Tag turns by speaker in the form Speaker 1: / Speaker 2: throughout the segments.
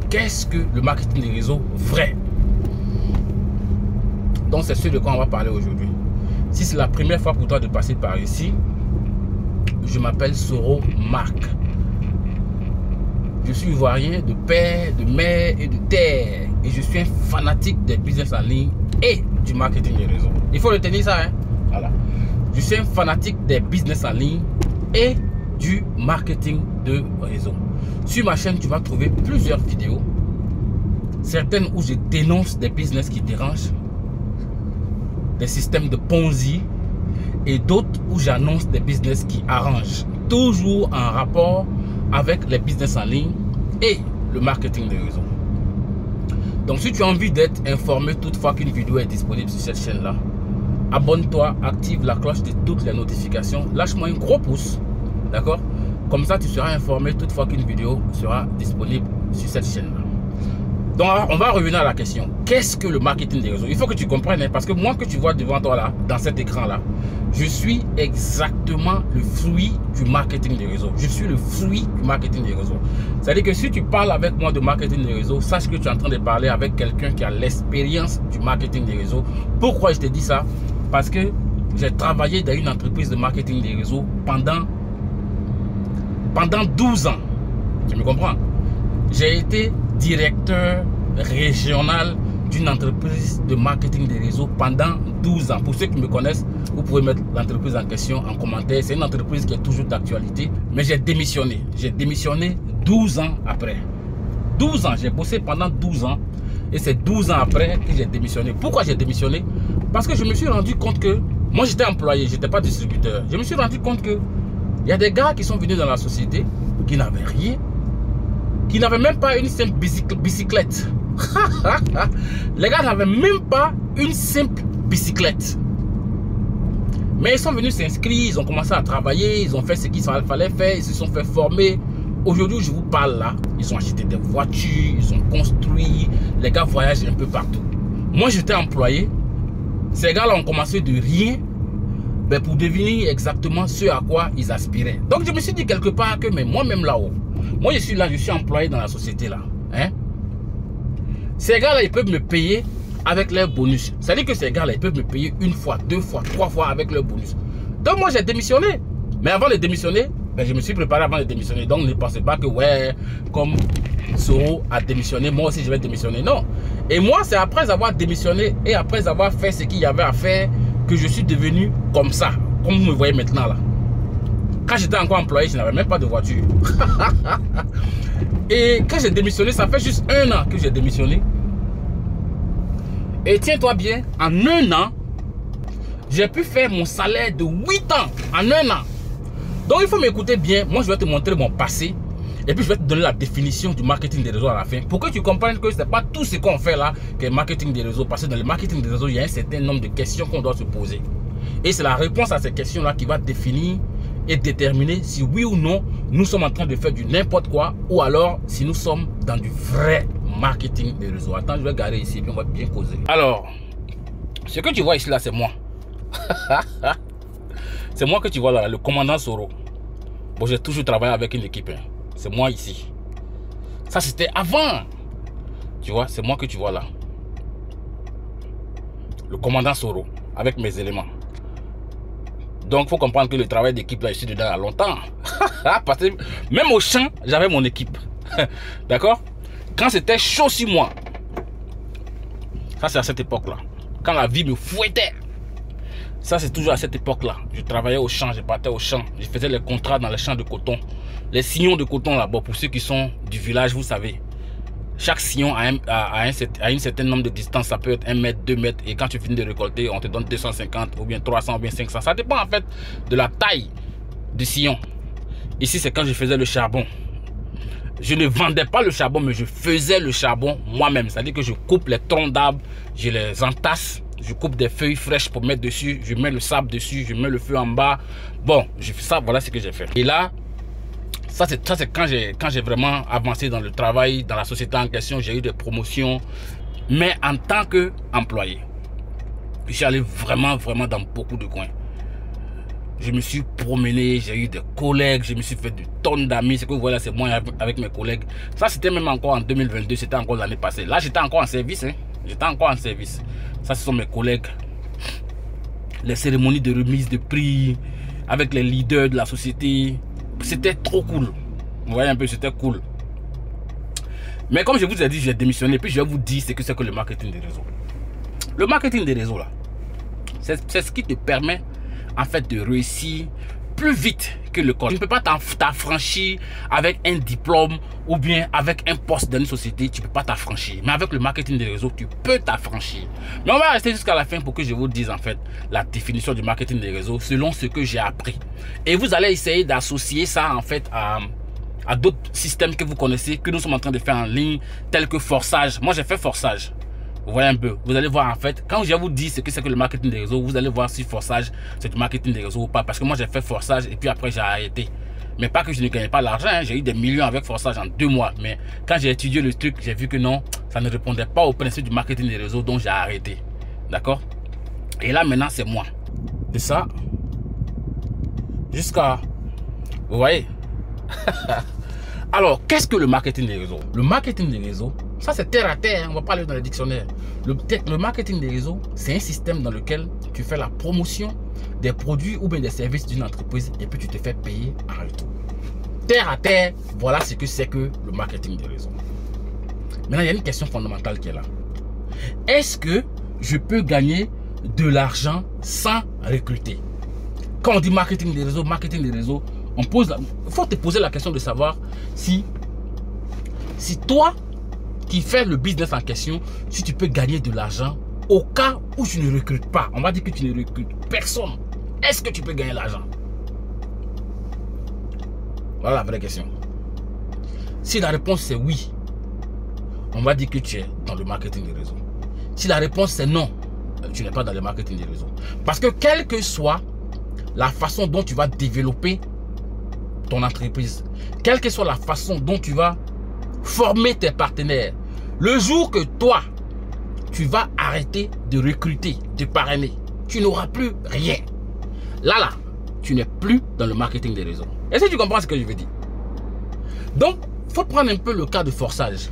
Speaker 1: qu'est-ce que le marketing des réseaux vrai? Donc c'est ce de quoi on va parler aujourd'hui. Si c'est la première fois pour toi de passer par ici, je m'appelle Soro Marc. Je suis ivoirien de père, de mère et de terre. Et je suis un fanatique des business en ligne et du marketing des réseaux. Il faut retenir ça, hein? Voilà. Je suis un fanatique des business en ligne et du marketing de réseau. Sur ma chaîne, tu vas trouver plusieurs vidéos. Certaines où je dénonce des business qui dérangent, des systèmes de Ponzi, et d'autres où j'annonce des business qui arrangent. Toujours en rapport avec les business en ligne et le marketing de réseau. Donc si tu as envie d'être informé toutefois qu'une vidéo est disponible sur cette chaîne là, abonne-toi, active la cloche de toutes les notifications, lâche-moi un gros pouce, d'accord? Comme ça tu seras informé toutefois qu'une vidéo sera disponible sur cette chaîne là. Donc on va revenir à la question, qu'est-ce que le marketing des réseaux? Il faut que tu comprennes, hein, parce que moi que tu vois devant toi là, dans cet écran là, je suis exactement le fruit du marketing des réseaux. Je suis le fruit du marketing des réseaux. C'est-à-dire que si tu parles avec moi de marketing des réseaux, sache que tu es en train de parler avec quelqu'un qui a l'expérience du marketing des réseaux. Pourquoi je te dis ça? Parce que j'ai travaillé dans une entreprise de marketing des réseaux pendant 12 ans. Tu me comprends? J'ai été directeur régional d'une entreprise de marketing des réseaux pendant 12 ans. Pour ceux qui me connaissent, vous pouvez mettre l'entreprise en question en commentaire. C'est une entreprise qui est toujours d'actualité. Mais j'ai démissionné. J'ai démissionné 12 ans après. 12 ans. J'ai bossé pendant 12 ans. Et c'est 12 ans après que j'ai démissionné. Pourquoi j'ai démissionné? Parce que je me suis rendu compte que moi j'étais employé, je n'étais pas distributeur. Je me suis rendu compte que il y a des gars qui sont venus dans la société qui n'avaient rien, qui n'avaient même pas une simple bicyclette. Les gars n'avaient même pas une simple bicyclette. Mais ils sont venus s'inscrire, ils ont commencé à travailler, ils ont fait ce qu'il fallait faire, ils se sont fait former. Aujourd'hui, je vous parle là, ils ont acheté des voitures, ils ont construit, les gars voyagent un peu partout. Moi, j'étais employé. Ces gars-là ont commencé de rien, mais pour devenir exactement ce à quoi ils aspiraient. Donc, je me suis dit quelque part que, mais moi-même là-haut, moi, je suis là, je suis employé dans la société là. Hein? Ces gars-là, ils peuvent me payer avec leurs bonus. C'est-à-dire que ces gars-là, ils peuvent me payer une fois, deux fois, trois fois avec leurs bonus. Donc, moi, j'ai démissionné. Mais avant de démissionner, ben, je me suis préparé avant de démissionner. Donc, ne pensez pas que, ouais, comme Soro a démissionné, moi aussi, je vais démissionner. Non. Et moi, c'est après avoir démissionné et après avoir fait ce qu'il y avait à faire que je suis devenu comme ça. Comme vous me voyez maintenant là. Quand j'étais encore employé, je n'avais même pas de voiture. Et quand j'ai démissionné, ça fait juste 1 an que j'ai démissionné. Et tiens-toi bien, en 1 an, j'ai pu faire mon salaire de 8 ans en 1 an. Donc il faut m'écouter bien. Moi, je vais te montrer mon passé. Et puis je vais te donner la définition du marketing des réseaux à la fin. Pour que tu comprennes que ce n'est pas tout ce qu'on fait là que le marketing des réseaux. Parce que dans le marketing des réseaux, il y a un certain nombre de questions qu'on doit se poser. Et c'est la réponse à ces questions-là qui va définir et déterminer si oui ou non nous sommes en train de faire du n'importe quoi ou alors si nous sommes dans du vrai marketing des réseaux. Attends, je vais garer ici et puis on va bien causer. Alors, ce que tu vois ici là, c'est moi. C'est moi que tu vois là, le commandant Soro. Bon, j'ai toujours travaillé avec une équipe. Hein. C'est moi ici. Ça, c'était avant. Tu vois, c'est moi que tu vois là. Le commandant Soro, avec mes éléments. Donc, il faut comprendre que le travail d'équipe, là, je suis dedans il y a longtemps. Parce que même au champ, j'avais mon équipe. D'accord? Quand c'était chaud sur moi, ça, c'est à cette époque-là. Quand la vie me fouettait. Ça, c'est toujours à cette époque-là. Je travaillais au champ, je partais au champ. Je faisais les contrats dans les champs de coton. Les sillons de coton là-bas, pour ceux qui sont du village, vous savez. Chaque sillon a un certain nombre de distance. Ça peut être 1 mètre, 2 mètres. Et quand tu finis de récolter, on te donne 250 ou bien 300 ou bien 500. Ça dépend en fait de la taille du sillon. Ici, c'est quand je faisais le charbon. Je ne vendais pas le charbon, mais je faisais le charbon moi-même. C'est-à-dire que je coupe les troncs d'arbres, je les entasse. Je coupe des feuilles fraîches pour mettre dessus. Je mets le sable dessus. Je mets le feu en bas. Bon, je fais ça. Voilà ce que j'ai fait. Et là, ça c'est quand j'ai vraiment avancé dans le travail, dans la société en question. J'ai eu des promotions. Mais en tant qu'employé, je suis allé vraiment dans beaucoup de coins. je me suis promené, j'ai eu des collègues, je me suis fait de tonnes d'amis. Ce que vous voyez là, c'est moi avec mes collègues. Ça, c'était même encore en 2022, c'était encore l'année passée. Là, j'étais encore en service. Hein. J'étais encore en service. Ça, ce sont mes collègues. Les cérémonies de remise de prix avec les leaders de la société. C'était trop cool. Vous voyez un peu, c'était cool. Mais comme je vous ai dit, j'ai démissionné. Puis je vais vous dire ce que c'est que le marketing des réseaux. Le marketing des réseaux, là, c'est ce qui te permet en fait de réussir plus vite que le code. Tu ne peux pas t'affranchir avec un diplôme ou bien avec un poste dans une société. Tu ne peux pas t'affranchir. Mais avec le marketing des réseaux, tu peux t'affranchir. Mais on va rester jusqu'à la fin pour que je vous dise en fait la définition du marketing des réseaux selon ce que j'ai appris. Et vous allez essayer d'associer ça en fait à d'autres systèmes que vous connaissez, que nous sommes en train de faire en ligne, tels que Forçage. Moi, j'ai fait Forçage. Vous voyez un peu, vous allez voir en fait, quand je vous dis ce que c'est que le marketing des réseaux, vous allez voir si Forçage c'est du marketing des réseaux ou pas. Parce que moi j'ai fait Forçage et puis après j'ai arrêté. Mais pas que je ne gagnais pas l'argent, hein. J'ai eu des millions avec Forçage en 2 mois. Mais quand j'ai étudié le truc, j'ai vu que non, ça ne répondait pas au principe du marketing des réseaux, donc j'ai arrêté. D'accord? Et là maintenant c'est moi. Et ça, jusqu'à... Vous voyez? Alors, qu'est-ce que le marketing des réseaux? Le marketing des réseaux, ça c'est terre à terre, hein, on va pas aller dans le dictionnaire. Le marketing des réseaux, c'est un système dans lequel tu fais la promotion des produits ou bien des services d'une entreprise et puis tu te fais payer en retour. Terre à terre, voilà ce que c'est que le marketing des réseaux. Maintenant, il y a une question fondamentale qui est là. Est-ce que je peux gagner de l'argent sans recruter? Quand on dit marketing des réseaux, il faut te poser la question de savoir si toi qui fais le business en question, si tu peux gagner de l'argent au cas où tu ne recrutes pas. On va dire que tu ne recrutes personne. Est-ce que tu peux gagner l'argent? Voilà la vraie question. Si la réponse c'est oui, on va dire que tu es dans le marketing des réseaux. Si la réponse c'est non, tu n'es pas dans le marketing des réseaux. Parce que quelle que soit la façon dont tu vas développer ton entreprise, quelle que soit la façon dont tu vas former tes partenaires, le jour que toi, tu vas arrêter de recruter, de parrainer, tu n'auras plus rien. Là, tu n'es plus dans le marketing des réseaux. Est-ce que tu comprends ce que je veux dire? Donc, il faut prendre un peu le cas de Forçage.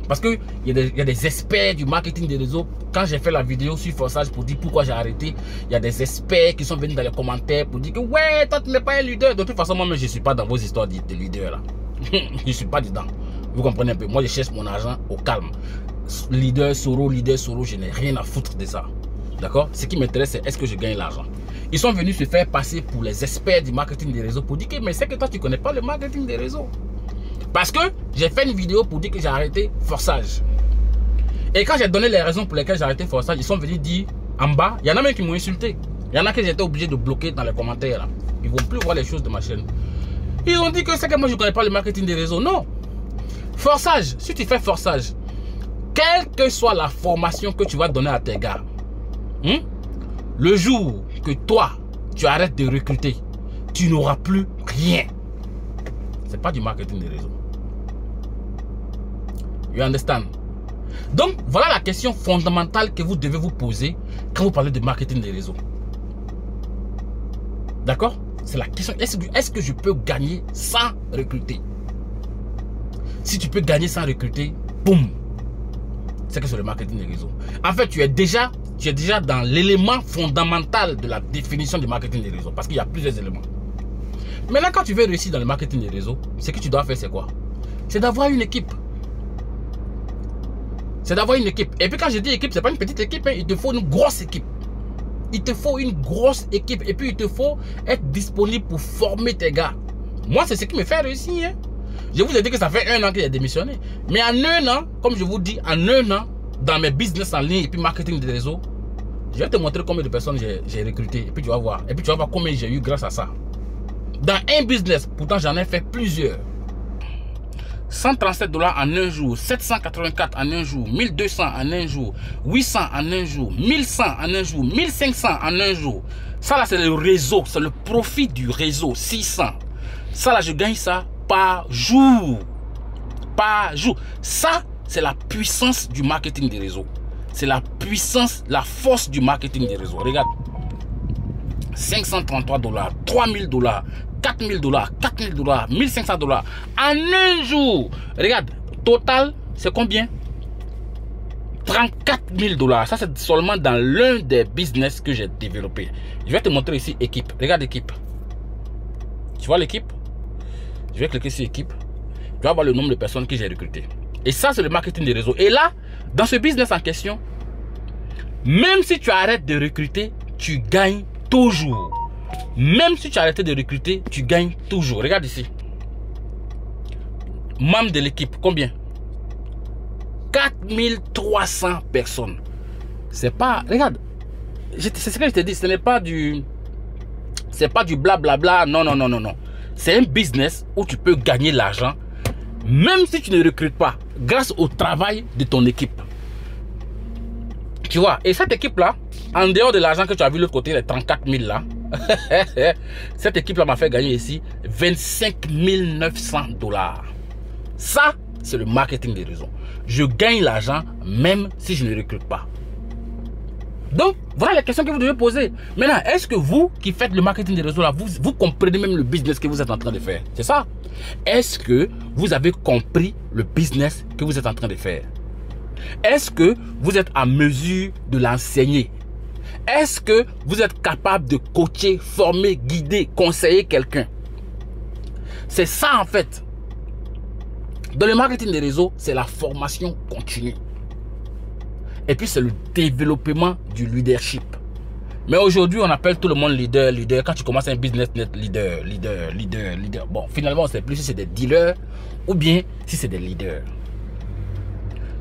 Speaker 1: Parce qu'il y a des experts du marketing des réseaux. Quand j'ai fait la vidéo sur Forçage pour dire pourquoi j'ai arrêté, il y a des experts qui sont venus dans les commentaires pour dire que ouais, toi tu n'es pas un leader. De toute façon, moi-même, je ne suis pas dans vos histoires de leader là. Je ne suis pas dedans. Vous comprenez un peu. Moi, je cherche mon argent au calme. Leader Soro, je n'ai rien à foutre de ça. D'accord? Ce qui m'intéresse, c'est est-ce que je gagne l'argent. Ils sont venus se faire passer pour les experts du marketing des réseaux pour dire que mais c'est que toi, tu ne connais pas le marketing des réseaux. Parce que j'ai fait une vidéo pour dire que j'ai arrêté Forçage. Et quand j'ai donné les raisons pour lesquelles j'ai arrêté Forçage, ils sont venus dire en bas, il y en a même qui m'ont insulté. Il y en a que j'étais obligé de bloquer dans les commentaires là. Ils ne vont plus voir les choses de ma chaîne. Ils ont dit que c'est que moi je ne connais pas le marketing des réseaux. Non. Forçage, si tu fais Forçage, quelle que soit la formation que tu vas donner à tes gars, le jour que toi, tu arrêtes de recruter, tu n'auras plus rien. C'est pas du marketing des réseaux. You understand? Donc, voilà la question fondamentale que vous devez vous poser quand vous parlez de marketing des réseaux. D'accord? C'est la question, est-ce que je peux gagner sans recruter? Si tu peux gagner sans recruter, boum, c'est que c'est le marketing des réseaux. En fait, tu es déjà dans l'élément fondamental de la définition du marketing des réseaux. Parce qu'il y a plusieurs éléments. Maintenant, quand tu veux réussir dans le marketing des réseaux, ce que tu dois faire, c'est quoi? C'est d'avoir une équipe. C'est d'avoir une équipe. Et puis quand je dis équipe, c'est pas une petite équipe, hein. Il te faut une grosse équipe. Il te faut une grosse équipe. Et puis il te faut être disponible pour former tes gars. Moi, c'est ce qui me fait réussir, hein. Je vous ai dit que ça fait 1 an que j'ai démissionné. Mais en 1 an, comme je vous dis, en 1 an, dans mes business en ligne et puis marketing des réseaux, je vais te montrer combien de personnes j'ai recruté. Et puis tu vas voir. Et puis tu vas voir combien j'ai eu grâce à ça. Dans un business, pourtant j'en ai fait plusieurs. 137 $ en 1 jour, 784 en 1 jour, 1200 en 1 jour, 800 en 1 jour, 1100 en 1 jour, 1500 en 1 jour. Ça là, c'est le réseau, c'est le profit du réseau, 600. Ça là, je gagne ça par jour. Par jour. Ça, c'est la puissance du marketing des réseaux. C'est la puissance, la force du marketing des réseaux. Regarde. 533 $, 3000 $, 4000 $, 4000 $, 1500 $. En un jour, regarde, total, c'est combien? 34 000 $. Ça, c'est seulement dans l'un des business que j'ai développé. Je vais te montrer ici équipe. Regarde équipe. Tu vois l'équipe? Je vais cliquer sur équipe. Tu vas voir le nombre de personnes que j'ai recrutées. Et ça, c'est le marketing des réseaux. Et là, dans ce business en question, même si tu arrêtes de recruter, tu gagnes toujours. Même si tu as arrêté de recruter, tu gagnes toujours. Regarde ici. Membres de l'équipe, combien? 4300 personnes. C'est pas... Regarde. C'est ce que je te dis. Ce n'est pas du... C'est pas du blablabla. Non, non, non, non, non. C'est un business où tu peux gagner l'argent même si tu ne recrutes pas, grâce au travail de ton équipe. Tu vois, et cette équipe-là, en dehors de l'argent que tu as vu de l'autre côté, les 34 000 là, cette équipe-là m'a fait gagner ici 25 900 $. Ça, c'est le marketing des réseaux. Je gagne l'argent même si je ne recrute pas. Donc, voilà les questions que vous devez poser. Maintenant, est-ce que vous qui faites le marketing des réseaux là, vous comprenez même le business que vous êtes en train de faire? C'est ça? Est-ce que vous avez compris le business que vous êtes en train de faire? Est-ce que vous êtes en mesure de l'enseigner? Est-ce que vous êtes capable de coacher, former, guider, conseiller quelqu'un? C'est ça en fait. Dans le marketing des réseaux, c'est la formation continue. Et puis c'est le développement du leadership. Mais aujourd'hui, on appelle tout le monde leader. Quand tu commences un business net, leader. Bon, finalement, on ne sait plus si c'est des dealers ou bien si c'est des leaders.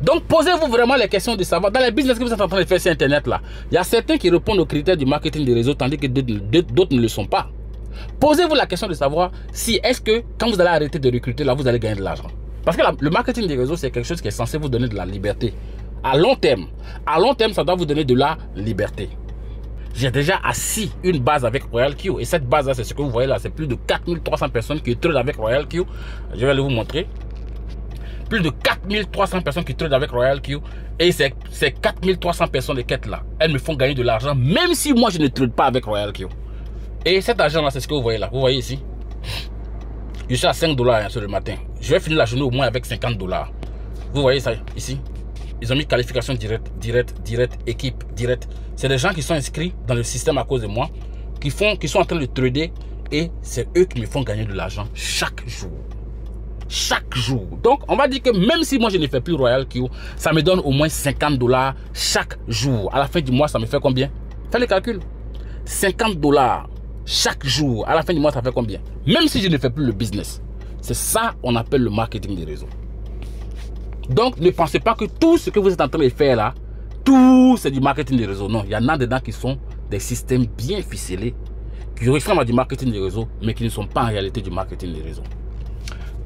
Speaker 1: Donc, posez-vous vraiment les questions de savoir. Dans les business que vous êtes en train de faire sur Internet, là, il y a certains qui répondent aux critères du marketing des réseaux, tandis que d'autres ne le sont pas. Posez-vous la question de savoir si est-ce que quand vous allez arrêter de recruter, là, vous allez gagner de l'argent. Parce que le marketing des réseaux, c'est quelque chose qui est censé vous donner de la liberté. À long terme, ça doit vous donner de la liberté. J'ai déjà assis une base avec RoyalQ. Et cette base-là, c'est ce que vous voyez là. C'est plus de 4300 personnes qui trade avec RoyalQ. Je vais vous montrer. Plus de 4300 personnes qui trade avec RoyalQ. Et ces 4300 personnes de quête là, elles me font gagner de l'argent, même si moi je ne trade pas avec RoyalQ. Et cet argent là, c'est ce que vous voyez là. Vous voyez ici. Je suis à 5 $ hein, sur le matin. Je vais finir la journée au moins avec 50 $. Vous voyez ça ici. Ils ont mis qualification direct, équipe, direct. C'est des gens qui sont inscrits dans le système à cause de moi, qui sont en train de trader et c'est eux qui me font gagner de l'argent chaque jour. Chaque jour. Donc, on va dire que même si moi je ne fais plus RoyalQ, ça me donne au moins 50 $ chaque jour. À la fin du mois, ça me fait combien? Fais le calcul. 50 $ chaque jour. À la fin du mois, ça fait combien? Même si je ne fais plus le business. C'est ça qu'on appelle le marketing des réseaux. Donc, ne pensez pas que tout ce que vous êtes en train de faire là, tout c'est du marketing des réseaux. Non, il y en a dedans qui sont des systèmes bien ficelés, qui ressemblent à du marketing des réseaux, mais qui ne sont pas en réalité du marketing des réseaux.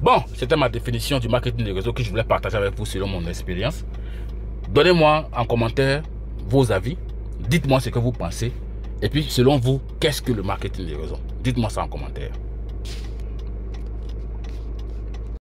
Speaker 1: Bon, c'était ma définition du marketing des réseaux que je voulais partager avec vous selon mon expérience. Donnez-moi en commentaire vos avis. Dites-moi ce que vous pensez. Et puis, selon vous, qu'est-ce que le marketing des réseaux? Dites-moi ça en commentaire.